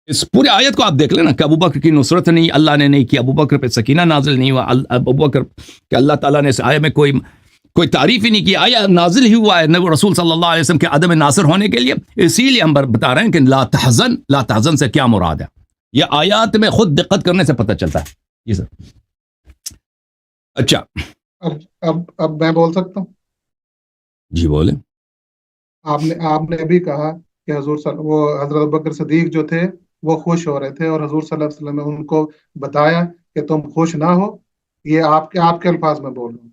اس پورے آیت کو آپ دیکھ لیں نا کہ ابو بکر کی نصرت نہیں اللہ نے نہیں کی, ابو بکر پہ سکینہ نازل نہیں ہوا, ابو بکر کہ اللہ تعالیٰ نے اس آیت میں کوئی تعریف ہی نہیں کی. آیا نازل ہی ہوا ہے نبی رسول صلی اللہ علیہ وسلم کے عدم ناصر ہونے کے لیے. اسی لیے ہم بتا رہے ہیں کہ لا تحزن سے کیا مراد ہے, یہ آیات میں خود دقت کرنے سے پتہ چلتا ہے. جی سر. اچھا اب میں بول سکتا ہوں؟ جی بولیں. آپ نے بھی کہا کہ وہ حضرت ابوبکر صدیق جو تھے وہ خوش ہو رہے تھے اور حضور صلی اللہ علیہ وسلم نے ان کو بتایا کہ تم خوش نہ ہو. یہ آپ کے الفاظ میں بول رہا ہوں.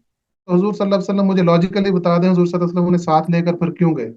تو حضور صلی اللہ علیہ وسلم مجھے لاجیکلی بتا دیں, حضور صلی اللہ علیہ وسلم انہیں ساتھ لے کر پھر کیوں گئے؟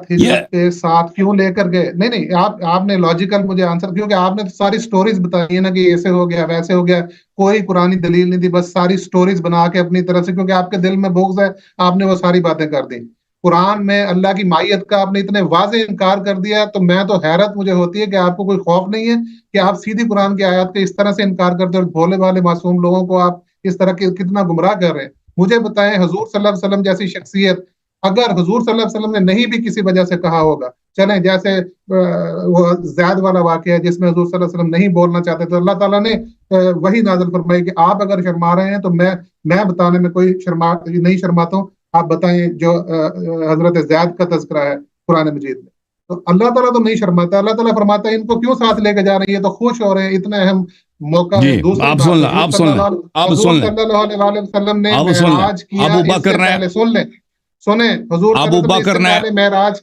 ہجرت کے ساتھ کیوں لے کر گئے؟ نہیں آپ نے لاجیکل مجھے آنسر, کیونکہ آپ نے ساری سٹوریز بتائی ہے نا کہ ایسے ہو گیا ویسے ہو گیا, کوئی قرآنی دلیل نہیں دی, بس ساری سٹوریز بنا کے اپنی طرف سے, کیونکہ آپ کے دل میں بغض ہے آپ نے وہ ساری باتیں کر دی. قرآن میں اللہ کی مائیت کا آپ نے اتنے واضح انکار کر دیا, تو میں تو حیرت مجھے ہوتی ہے کہ آپ کو کوئی خوف نہیں ہے کہ آپ سیدھی قرآن کی آیات کے اس طرح سے انکار کرتے اور بھولے والے معصوم لوگوں کو آپ اس طرح کتنا گمراہ کر رہے ہیں. مجھے بتائیں, حضور صلی اللہ علیہ وسلم جیسی شخصیت اگر حضور صلی اللہ علیہ وسلم نے نہیں بھی کسی وجہ سے کہا ہوگا, چلیں جیسے وہ زید والا واقعہ ہے جس میں حضور صلی اللہ علیہ وسلم نہیں بولنا چاہتے تو اللہ تعالیٰ نے وہی نازل فرمائی کہ آپ اگر شرما رہے ہیں تو میں بتانے میں کوئی نہیں شرماتا ہوں, آپ بتائیں جو حضرت زید کا تذکرہ ہے قرآن مجید میں. تو اللہ تعالیٰ تو نہیں شرماتا, اللہ تعالیٰ فرماتا ہے ان کو کیوں ساتھ لے کے جا رہی ہے, تو خوش ہو رہے ہیں, اتنا اہم موقع ہے. دوسری بات, حضور صلی اللہ علیہ وسلم نے معراج کیا, ابو بکر نے سنیں حضور صلی اللہ علیہ وسلم نے اس سے پہلے معراج,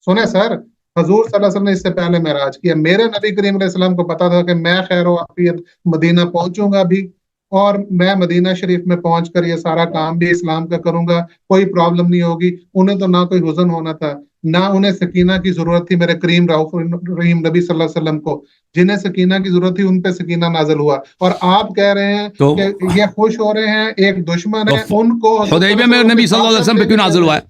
سنیں سر, حضور صلی اللہ علیہ وسلم نے اس سے پہلے معراج کیا. میرے نبی کریم علیہ السلام کو پتا تھا کہ میں خیر و عافیت مدینہ پہنچوں گا بھی, اور میں مدینہ شریف میں پہنچ کر یہ سارا کام بھی اسلام کا کروں گا, کوئی پرابلم نہیں ہوگی. انہیں تو نہ کوئی حزن ہونا تھا, نہ انہیں سکینہ کی ضرورت تھی. میرے کریم رؤوف رحیم نبی صلی اللہ علیہ وسلم کو جنہیں سکینہ کی ضرورت تھی ان پہ سکینہ نازل ہوا, اور آپ کہہ رہے ہیں کہ یہ خوش ہو رہے ہیں, ایک دشمن ہے ان کو. حدیبیہ میں نبی صلی اللہ علیہ وسلم پہ کیوں نازل ہوا ہے؟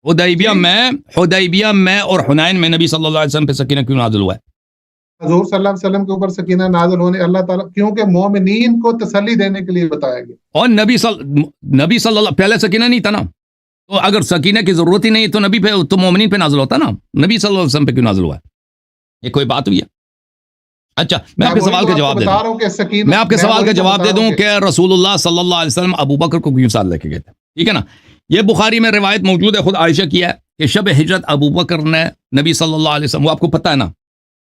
حدیبیہ میں اور حنین میں نبی صلی اللہ علیہ وسلم پہ سکینہ کیوں نازل ہوا ہے؟ حضور صلی اللہ علیہ وسلم کے اوپر سکینہ نازل ہونے اللہ تعالیٰ کیونکہ مومنین کو تسلی دینے کے لیے بتایا گیا. اور نبی صلی اللہ پہلے سکینہ نہیں تھا نا, تو اگر سکینہ کی ضرورت ہی نہیں تو نبی پہ تو مومنین پہ نازل ہوتا نا, نبی صلی اللہ علیہ وسلم پہ کیوں نازل ہوا ہے؟ یہ کوئی بات ہوئی ہے؟ اچھا میں آپ کے سوال کا جواب دے دوں, میں آپ کے سوال کا جواب دے دوں کہ رسول اللہ صلی اللہ علیہ وسلم ابو بکر کو کیوں ساتھ لے کے گئے تھے, ٹھیک ہے نا. یہ بخاری میں روایت موجود ہے, خود عائشہ کی ہے کہ شب ہجرت ابو بکر نے نبی صلی اللہ علیہ وسلم, وہ آپ کو پتہ ہے نا,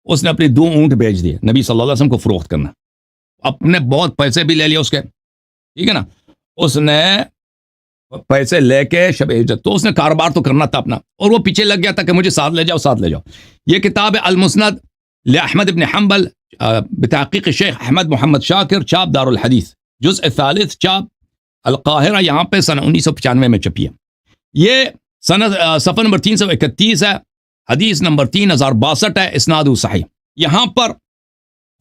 اس نے اپنے 2 اونٹ بیچ دیے نبی صلی اللہ علیہ وسلم کو فروخت کرنا, اپنے بہت پیسے بھی لے لیے اس کے, ٹھیک ہے نا. اس نے پیسے لے کے شب ہجرت, تو اس نے کاروبار تو کرنا تھا اپنا, اور وہ پیچھے لگ گیا تھا کہ مجھے ساتھ لے جاؤ. یہ کتاب ہے المسند لأحمد بن حنبل بتحقیق شیخ احمد محمد شاکر, چاپ دار الحدیث, جزء ثالث, چاپ القاہرہ, یہاں پہ سنہ 1995 میں چھپی ہے. یہ صفحہ نمبر 331 ہے, حدیث نمبر 3062 ہے, اسناد صحیح. یہاں پر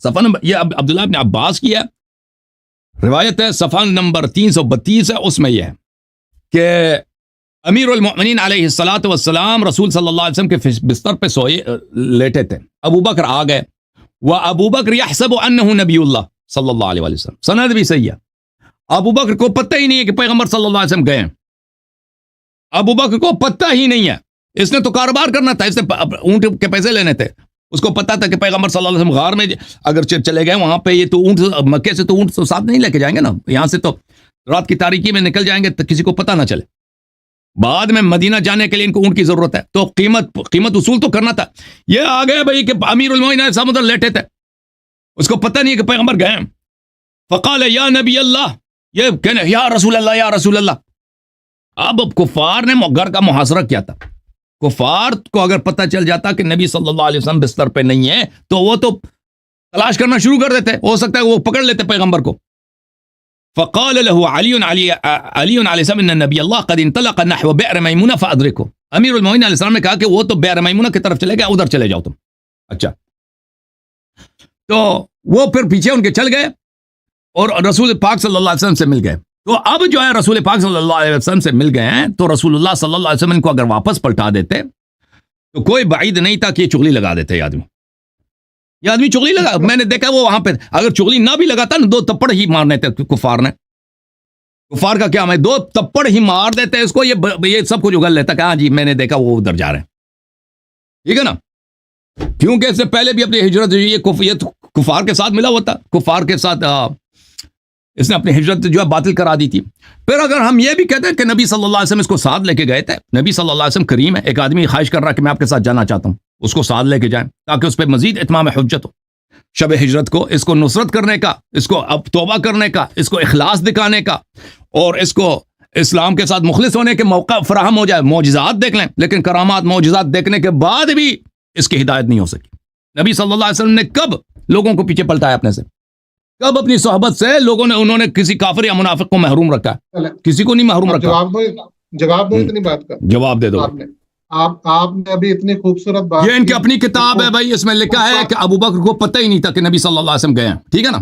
صفحہ نمبر, یہ عبداللہ ابن عباس کی ہے روایت ہے, صفحہ نمبر 332 ہے, اس میں یہ ہے کہ امیر المؤمنین علیہ الصلاۃ والسلام رسول صلی اللہ علیہ وسلم کے بستر پہ سوئے لیٹے تھے, ابو بکر آ گئے, وابو بکر یحسب انہ نبی اللہ صلی اللہ علیہ وسلم, سند بھی صحیح ہے. ابو بکر کو پتہ ہی نہیں ہے کہ پیغمبر صلی اللہ علیہ وسلم گئے ہیں, ابو بکر کو پتہ ہی نہیں ہے, اس نے تو کاروبار کرنا تھا, اس نے اونٹ کے پیسے لینے تھے, اس کو پتا تھا کہ پیغمبر صلی اللہ علیہ وسلم غار میں اگر چلے گئے وہاں پہ, یہ تو اونٹ مکے سے تو اونٹ تو ساتھ نہیں لے کے جائیں گے نا, یہاں سے تو رات کی تاریکی میں نکل جائیں گے تو کسی کو پتہ نہ چلے. بعد میں مدینہ جانے کے لیے ان کو اونٹ کی ضرورت ہے, تو قیمت وصول تو کرنا تھا. یہ آ گئے بھائی کہ امیر المومنین صاحب ادھر لیٹے تھے, اس کو پتہ نہیں ہے کہ پیغمبر گئے ہیں. فقال یا نبی اللہ, یہ کہنے یا رسول اللہ یا رسول اللہ. اب کفار نے گھر کا محاصرہ کیا تھا, کفار کو اگر پتہ چل جاتا کہ نبی صلی اللہ علیہ وسلم بستر پہ نہیں ہے تو وہ تو تلاش کرنا شروع کر دیتے, ہو سکتا ہے وہ پکڑ لیتے پیغمبر کو. فقال له علی علیہ السلام ان نبی اللہ قد انطلق نحو بئر میمونہ فادرکو, امیر المومنین علیہ السلام نے کہا کہ وہ تو بئر میمونہ کی طرف چلے گئے, ادھر چلے جاؤ تم. اچھا, تو وہ پھر پیچھے ان کے چل گئے اور رسول پاک صلی اللہ علیہ وسلم سے مل گئے. تو اب جو ہے رسول پاک صلی اللہ علیہ وسلم سے مل گئے ہیں, تو رسول اللہ صلی اللہ علیہ وسلم کو اگر واپس پلٹا دیتے تو کوئی بعید نہیں تھا کہ یہ چغلی لگا دیتے. یہ آدمی چغلی لگا, میں نے دیکھا وہ وہاں پہ اگر چغلی نہ بھی لگاتا نا, 2 تپڑ ہی مارنے تھے کفار نے. کفار کا کیا, میں 2 تپڑ ہی مار دیتے اس کو, یہ سب کچھ اگل لیتا کہ ہاں جی میں نے دیکھا وہ ادھر جا رہے ہیں, ٹھیک ہے نا. کیونکہ اس سے پہلے بھی اپنی ہجرت جو یہ کفار کے ساتھ ملا ہوا تھا، کفار کے ساتھ اس نے اپنی ہجرت جو ہے باطل کرا دی تھی۔ پھر اگر ہم یہ بھی کہتے ہیں کہ نبی صلی اللہ علیہ وسلم اس کو ساتھ لے کے گئے تھے، نبی صلی اللہ علیہ وسلم کریم ہے، ایک آدمی خواہش کر رہا کہ میں آپ کے ساتھ جانا چاہتا ہوں، اس کو ساتھ لے کے جائیں تاکہ اس پہ مزید اتمام حجت ہو، شب ہجرت کو اس کو نصرت کرنے کا، اس کو اب توبہ کرنے کا، اس کو اخلاص دکھانے کا، اور اس کو اسلام کے ساتھ مخلص ہونے کے موقع فراہم ہو جائے۔ معجزات دیکھ لیں، لیکن کرامات معجزات دیکھنے کے بعد بھی اس کی ہدایت نہیں ہو سکی۔ نبی صلی اللہ علیہ وسلم نے کب لوگوں کو پیچھے پلٹایا اپنے سے؟ کب اپنی صحبت سے انہوں نے کسی کافر یا منافق کو محروم رکھا ہے؟ کسی کو نہیں محروم رکھا۔ جواب دو اتنی بات کا، جواب دے دو۔ آپ نے ابھی اتنی خوبصورت بات، یہ ان کی اپنی کتاب ہے بھائی، اس میں لکھا ہے کہ ابو بکر کو پتہ ہی نہیں تھا کہ نبی صلی اللہ علیہ وسلم گئے ہیں، ٹھیک ہے نا؟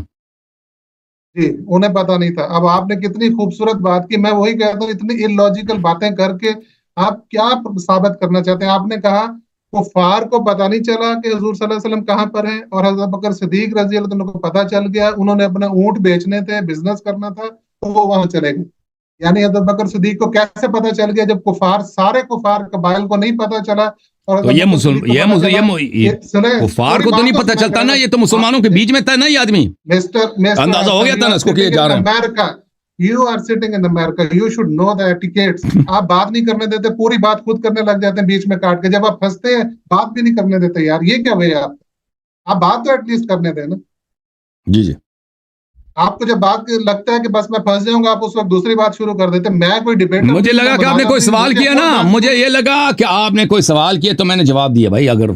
جی انہیں پتا نہیں تھا۔ اب آپ نے کتنی خوبصورت بات کی، میں وہی کہتا ہوں اتنی illogical باتیں کر کے آپ کیا ثابت کرنا چاہتے ہیں؟ آپ نے کہا کفار کو پتا نہیں چلا کہ حضور صلی اللہ علیہ وسلم کہاں پر ہیں، اور حضرت بکر صدیق رضی اللہ عنہ کو پتا چل گیا، انہوں نے اپنا اونٹ بیچنے تھے، بزنس کرنا تھا، تو وہ وہاں چلے گئے۔ یعنی حضرت بکر صدیق کو کیسے پتا چل گیا جب سارے کفار قبائل کو نہیں پتا چلا؟ اور تو کفار کو تو نہیں پتا چلتا نا، یہ تو مسلمانوں کے بیچ میں تھا نا یہ آدمی، اندازہ ہو گیا تھا نا اس کو کہ جا رہے ہیں۔ You are sitting in America. You should know the etiquettes. آپ بات نہیں کرنے دیتے، پوری بات خود کرنے لگ جاتے ہیں بیچ میں کاٹ کے۔ جب آپ پھنستے ہیں بات بھی نہیں کرنے دیتے، یار یہ کیا ہوئے؟ آپ بات تو ایٹ لیسٹ کرنے دیں نا۔ جی جی، آپ کو جب بات لگتا ہے کہ بس میں پھنس جاؤں گا، آپ اس وقت دوسری بات شروع کر دیتے۔ میں کوئی ڈیبیٹ، مجھے لگا کہ آپ نے کوئی سوال کیا نا، مجھے یہ لگا کہ آپ نے کوئی سوال کیا تو میں نے جواب دیا۔ بھائی اگر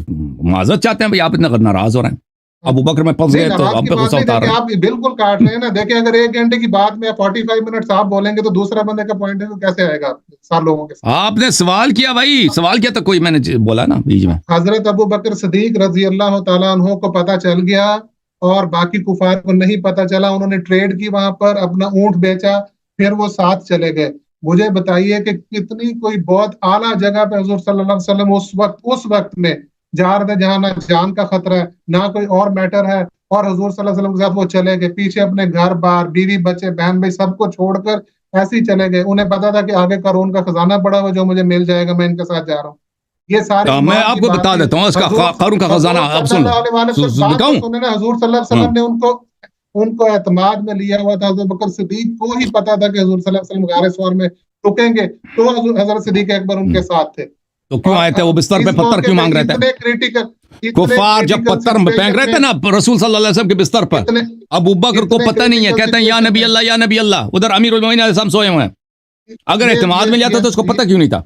معذرت چاہتے ہیں بھائی، آپ اتنا ناراض ہو رہے ہیں، ابو بکر میں پھنس گئے تو آپ پہ غصہ اتار رہے ہیں۔ آپ بالکل کاٹ رہے ہیں نا۔ دیکھیں اگر 1 گھنٹے کی بات میں 45 منٹ آپ بولیں گے تو دوسرا بندے کا پوائنٹ ہے تو کیسے آئے گا سارے لوگوں کے ساتھ؟ آپ نے سوال کیا بھائی، سوال کیا تو کوئی میں نے بولا نا بیچ میں۔ حضرت ابو بکر صدیق رضی اللہ تعالیٰ عنہ کو پتا چل گیا اور باقی کفار کو نہیں پتا چلا، انہوں نے ٹریڈ کی وہاں پر، اپنا اونٹ بیچا، پھر وہ ساتھ چلے گئے۔ مجھے بتائیے کہ کتنی کوئی بہت اعلیٰ جگہ پہ حضور صلی اللہ علیہ وسلم اس وقت میں جا رہے تھے جہاں نہ جان کا خطرہ ہے نہ کوئی اور میٹر ہے، اور حضور صلی اللہ علیہ وسلم کے ساتھ وہ چلے گئے، پیچھے اپنے گھر بار، بیوی بچے، بہن بھائی سب کو چھوڑ کر ایسے ہی چلے گئے۔ انہیں پتا تھا کہ آگے قارون کا خزانہ پڑا ہوا جو مجھے مل جائے گا، میں ان کے ساتھ جا رہا ہوں۔ یہ ساری میں آپ کو بتا دیتا ہوں اس کا قارون کا خزانہ، آپ سن دکھاؤں۔ حضور صلی اللہ علیہ وسلم نے ان کو اعتماد میں لیا ہوا تھا۔ حضرت بکر صدیق کو ہی پتا تھا کہ حضور صلی اللہ علیہ وسلم غار ثور میں رکیں گے، تو حضرت صدیق اکبر ان کے ساتھ تھے۔ تو کیوں آئے تھے وہ بستر پہ پتھر کیوں مانگ رہے تھے؟ کفار جب پتھر پھینک رہے تھے نا رسول صلی اللہ علیہ وسلم کے بستر پر، ابو بکر کو پتہ نہیں ہے، کہتے ہیں یا نبی اللہ یا نبی اللہ، ادھر امیر المومنین علیہ السلام سوئے ہوئے ہیں۔ اگر اعتماد میں جاتا تو اس کو پتہ کیوں نہیں تھا؟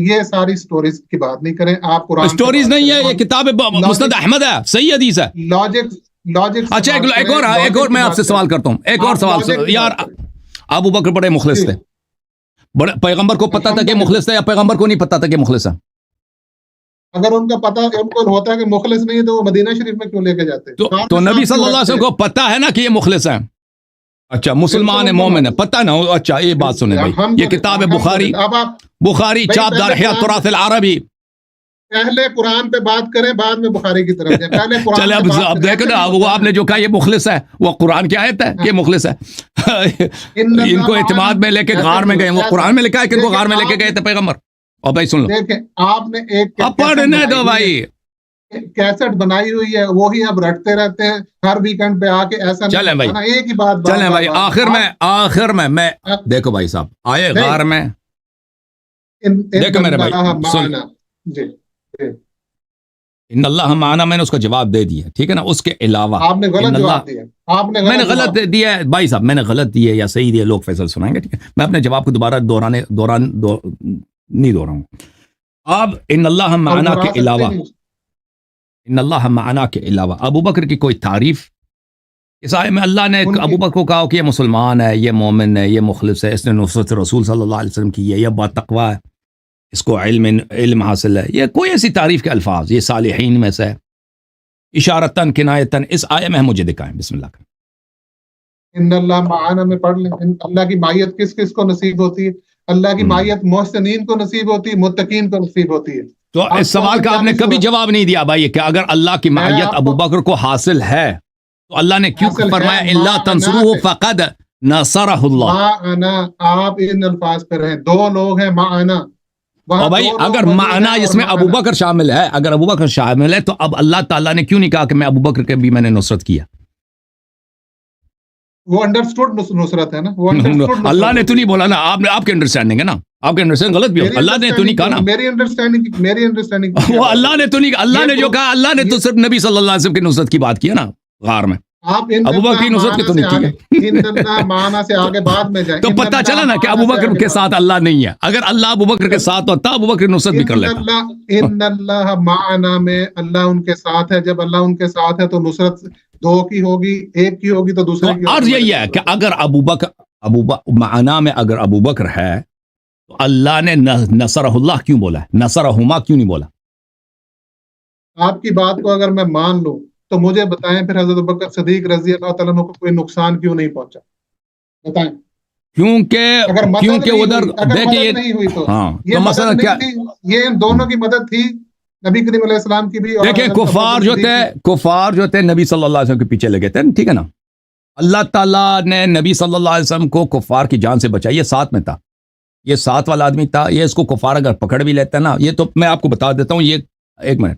یہ ساری سٹوریز کی بات نہیں کریں آپ، قرآن سٹوریز نہیں ہے، یہ کتاب مسند احمد ہے، صحیح حدیث ہے۔ لاجک۔ اچھا ایک اور میں آپ سے سوال کرتا ہوں، ایک اور سوال یار، ابو بکر بڑے مخلص تھے، بڑے پیغمبر کو پتا تھا کہ مخلص تھا یا پیغمبر کو نہیں پتا تھا کہ مخلص ہے؟ اگر ان کا پتا ان کو ہوتا ہے کہ مخلص نہیں ہے تو وہ مدینہ شریف میں کیوں لے کے جاتے؟ تو نبی صلی اللہ علیہ وسلم کو پتا ہے نا کہ یہ مخلص ہے، اچھا مسلمان ہے، مومن ہے، پتا نا۔ اچھا یہ بات سنیں بھائی، یہ کتاب ہے بخاری چاپ دار احیاء التراث العربی۔ پہلے قرآن پہ بات کریں بعد میں بخاری کی طرف جائیں، پہلے قرآن۔ چلے اب دیکھو نا، وہ آپ نے جو کہا یہ مخلص ہے، وہ قرآن کی آیت ہے کہ مخلص ہے؟ ان کو اعتماد میں لے کے غار میں گئے، وہ قرآن میں لکھا ہے کہ ان کو غار میں لے کے گئے تھے پیغمبر۔ اور بھائی سن لو، دیکھیں آپ نے ایک پڑھنے دو بھائی، کیسٹ بنائی ہوئی ہے، وہی اب رٹتے رہتے ہیں ہر ویکنڈ پہ آ کے، ایسا چلیں بھائی ایک ہی بات۔ چلیں بھائی آخر میں دیکھو بھائی صاحب آئے غار میں، دیکھو میرے بھائی سن، ان اللہ معنا میں نے اس کا جواب دے دیا، ٹھیک ہے نا؟ اس کے علاوہ آپ نے غلط جواب دیا، میں نے غلط دیا ہے بھائی صاحب، میں نے غلط دیا یا صحیح دیا لوگ فیصل سنائیں گے، ٹھیک ہے؟ میں اپنے جواب کو دوبارہ نہیں دہراؤں۔ اب ان اللہ معنا کے علاوہ، ان اللہ معنا کے علاوہ ابو بکر کی کوئی تعریف اس آئے میں اللہ نے ابو بکر کو کہا کہ یہ مسلمان ہے، یہ مومن ہے، یہ مخلص ہے، اس نے نصرت رسول صلی اللہ علیہ وسلم کی ہے، یہ با تقویٰ ہے، اس کو علم حاصل ہے، یہ کوئی ایسی تعریف کے الفاظ یہ صالحین میں سے ہے، اشارتاً کنایتاً اس آیے میں مجھے دکھائیں، بسم اللہ کریں۔ ان اللہ معانا میں پڑھ لیں، اللہ کی معیت کس کس کو نصیب ہوتی ہے؟ اللہ کی معیت محسنین کو نصیب ہوتی ہے، متقین کو نصیب ہوتی ہے۔ تو اس سوال کا آپ نے کبھی جواب نہیں دیا بھائی کہ اگر اللہ کی معیت ابو بکر کو حاصل ہے تو اللہ نے کیوں فرمایا الا تنصروہ فقد نصرہ اللہ؟ معنا، آپ ان الفاظ پہ رہیں، دو لوگ ہیں معنا، وہاں اور بھائی دو لوگ اگر موجود معنی ہیں اس اور میں ابو معنی بکر شامل ہے، اگر ابو بکر شامل ہے تو اب اللہ تعالیٰ نے کیوں نہیں کہا کہ میں ابو بکر کے بھی میں نے نصرت کیا؟ وہ انڈرسٹوڈ نصرت ہے نا، وہ انڈرسٹوڈ اللہ نصرت نے تو ہوگی. نہیں بولا نا، آپ کے انڈرسٹینڈنگ ہے نا، آپ کے انڈرسٹینڈنگ غلط بھی ہو، میری اللہ نے تو نہیں کہا نا. میری انڈرسٹینڈنگ کی کیا وہ بات اللہ ہے؟ نے تو نہیں، اللہ یہ نے جو کہا، اللہ نے تو یہ صرف نبی صلی اللہ علیہ وسلم کی نصرت کی بات کی ہے نا غار میں، آپ ان ابو بکر اللہ کی نصرت کی معنی تو سے نہیں کی آگے، ہے. ان اللہ معنی سے آگے بعد میں جائیں. تو ان پتہ اللہ چلا نا کہ ابو معنی سے بکر آگے کے بعد. ساتھ اللہ نہیں ہے، اگر اللہ ابو بکر کے ساتھ ہوتا ابو بکر نصرت بھی کر لیتا. ان اللہ معنا میں اللہ ان کے ساتھ ہے. جب اللہ ان کے ساتھ ہے تو نصرت دو کی ہوگی، ایک کی ہوگی تو تو دوسرے کی عرض یہی ہے کہ اگر معنا میں اگر ابو بکر ہے تو اللہ نے نصرہ اللہ کیوں بولا ہے، نصرہما کیوں نہیں بولا؟ آپ کی بات کو اگر میں مان لوں تو مجھے بتائیں پھر حضرت ابوبکر صدیق رضی اللہ تعالیٰ عنہ کو کوئی نقصان کیوں نہیں پہنچا؟ بتائیں. اگر مدد کیونکہ نہیں ادھر ہوئی، اگر دیکھیے مدد نہیں ہوئی تو ہاں یہ تو مدد مثلا کیا، نہیں تھی، یہ ان دونوں کی مدد تھی، نبی کریم علیہ السلام کی بھی اور دیکھیں حضرت کفار جو تھے نبی صلی اللہ علیہ وسلم کے پیچھے لگے تھے، ٹھیک ہے نا. اللہ تعالیٰ نے نبی صلی اللہ علیہ وسلم کو کفار کی جان سے بچائی. یہ ساتھ میں تھا، یہ ساتھ والا آدمی تھا، یہ اس کو کفار اگر پکڑ بھی لیتا ہے نا، یہ تو میں آپ کو بتا دیتا ہوں، یہ ایک منٹ،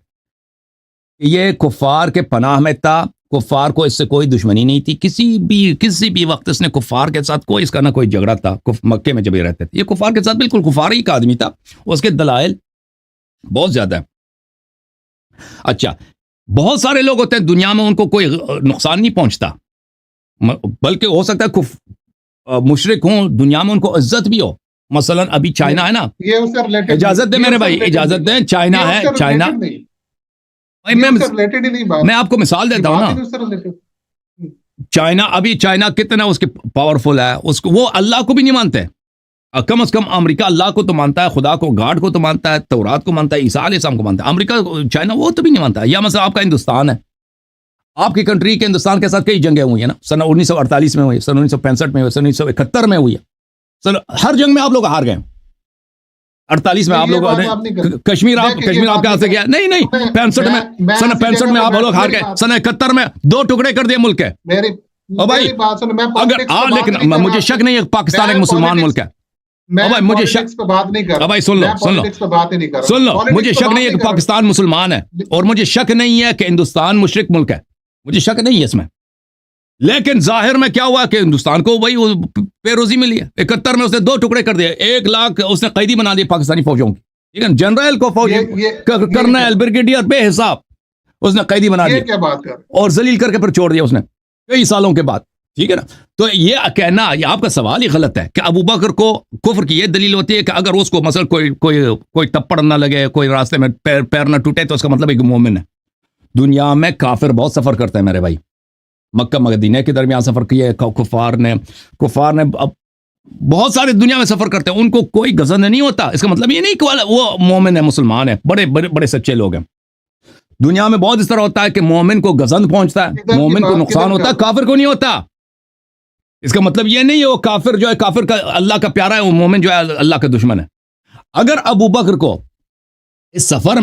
یہ کفار کے پناہ میں تھا. کفار کو اس سے کوئی دشمنی نہیں تھی، کسی بھی وقت اس نے کفار کے ساتھ کوئی اس کا نہ کوئی جھگڑا تھا. مکے میں جب یہ رہتے تھے، یہ کفار کے ساتھ بالکل کفار ہی کا آدمی تھا. اس کے دلائل بہت زیادہ ہیں. اچھا، بہت سارے لوگ ہوتے ہیں دنیا میں ان کو کوئی نقصان نہیں پہنچتا، بلکہ ہو سکتا ہے مشرک ہوں دنیا میں ان کو عزت بھی ہو. مثلا ابھی چائنا ہے نا، یہ اس سے ریلیٹڈ، اجازت دیں میرے بھائی، اجازت دیں، چائنا ہے، چائنا میں آپ کو مثال دیتا ہوں نا. چائنا، ابھی چائنا کتنا اس کے پاورفل ہے، اس کو وہ اللہ کو بھی نہیں مانتے. کم از کم امریکہ اللہ کو تو مانتا ہے، خدا کو، گاڈ کو تو مانتا ہے، تورات کو مانتا ہے، عیسیٰ علیہ السلام کو مانتا ہے. امریکہ، چائنا وہ تو بھی نہیں مانتا. یا مثلا آپ کا ہندوستان ہے، آپ کی کنٹری کے ہندوستان کے ساتھ کئی جنگیں ہوئی ہیں نا، سن 1948 میں ہوئی، سن 1965 میں ہوئی، سن 1971 میں ہوئی ہے. ہر جنگ میں آپ لوگ ہار گئے. 48 میں آپ لوگ کشمیر آپ کے ہاتھ سے گیا نہیں 65 میں، سن 65 میں آپ لوگ ہار گئے. سن 71 میں 2 ٹکڑے کر دیے ملک کے. بھائی اگر لیکن مجھے شک نہیں ہے پاکستان ایک مسلمان ملک ہے. مجھے شک، بھائی سن لو، مجھے شک نہیں ہے کہ پاکستان مسلمان ہے، اور مجھے شک نہیں ہے کہ ہندوستان مشرک ملک ہے، مجھے شک نہیں ہے اس میں. لیکن ظاہر میں کیا ہوا کہ ہندوستان کو وہی پیروزی ملی ہے. 71 میں اس نے 2 ٹکڑے کر دیے، 1 لاکھ اس نے قیدی بنا دیے پاکستانی فوجوں کی، ٹھیک ہے، جنرل کو فوجی، کرنل، بریگیڈیئر بے حساب اس نے قیدی بنا دیا اور ذلیل کر کے پھر چھوڑ دیا اس نے کئی سالوں کے بعد، ٹھیک ہے نا. تو یہ کہنا، یہ آپ کا سوال ہی غلط ہے کہ ابو بکر کو کفر کی یہ دلیل ہوتی ہے کہ اگر اس کو مثلا کوئی تپڑ نہ لگے، کوئی راستے میں پیر نہ ٹوٹے تو اس کا مطلب ایک مومن ہے. دنیا میں کافر بہت سفر کرتے ہیں میرے بھائی، مکہ مدینہ کے درمیان سفر کیا ہے کفار نے اب بہت سارے دنیا میں سفر کرتے ہیں، ان کو کوئی گزند نہیں ہوتا. اس کا مطلب یہ نہیں کہ وہ مومن ہے، مسلمان ہے، بڑے سچے لوگ ہیں. دنیا میں بہت اس طرح ہوتا ہے کہ مومن کو گزند پہنچتا ہے، مومن کو نقصان ہوتا ہے، کافر کو نہیں ہوتا. اس کا مطلب یہ نہیں ہے وہ کافر جو ہے، کافر کا اللہ کا پیارا ہے، وہ مومن جو ہے اللہ کا دشمن ہے. اگر ابو بکر کو اس سفر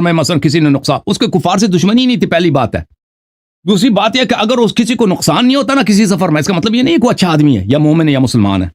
میں مثلا کسی نے نقصان، اس کے کفار سے دشمنی نہیں تھی، پہلی بات ہے. دوسری بات یہ کہ اگر اس کسی کو نقصان نہیں ہوتا نا کسی سفر میں، اس کا مطلب یہ نہیں ہے کہ وہ اچھا آدمی ہے یا مومن ہے یا مسلمان ہے.